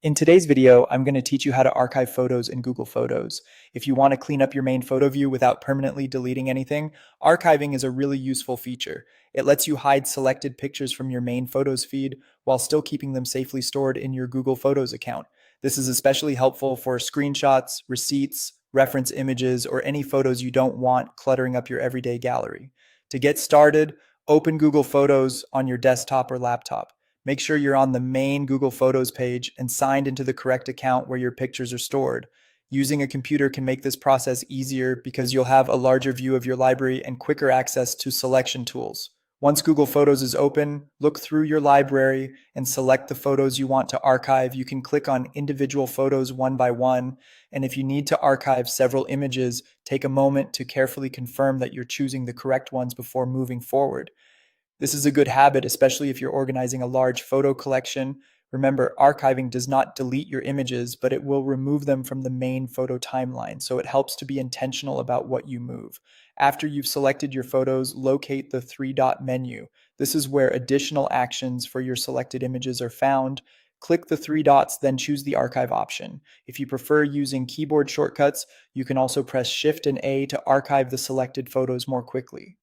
In today's video, I'm going to teach you how to archive photos in Google Photos. If you want to clean up your main photo view without permanently deleting anything, archiving is a really useful feature. It lets you hide selected pictures from your main Photos feed while still keeping them safely stored in your Google Photos account. This is especially helpful for screenshots, receipts, reference images, or any photos you don't want cluttering up your everyday gallery. To get started, open Google Photos on your desktop or laptop. Make sure you're on the main Google Photos page and signed into the correct account where your pictures are stored. Using a computer can make this process easier because you'll have a larger view of your library and quicker access to selection tools. Once Google Photos is open, look through your library and select the photos you want to archive. You can click on individual photos one by one, and if you need to archive several images, take a moment to carefully confirm that you're choosing the correct ones before moving forward. This is a good habit, especially if you're organizing a large photo collection. Remember, archiving does not delete your images, but it will remove them from the main photo timeline, so it helps to be intentional about what you move. After you've selected your photos, locate the three-dot menu. This is where additional actions for your selected images are found. Click the three dots, then choose the archive option. If you prefer using keyboard shortcuts, you can also press Shift and A to archive the selected photos more quickly.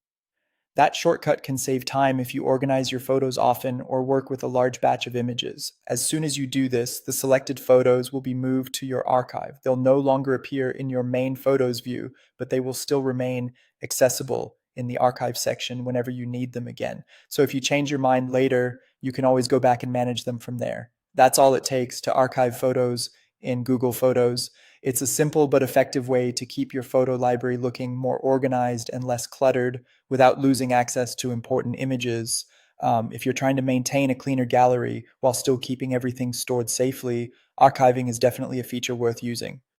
That shortcut can save time if you organize your photos often or work with a large batch of images. As soon as you do this, the selected photos will be moved to your archive. They'll no longer appear in your main photos view, but they will still remain accessible in the archive section whenever you need them again. So if you change your mind later, you can always go back and manage them from there. That's all it takes to archive photos in Google Photos. It's a simple but effective way to keep your photo library looking more organized and less cluttered without losing access to important images. If you're trying to maintain a cleaner gallery while still keeping everything stored safely, archiving is definitely a feature worth using.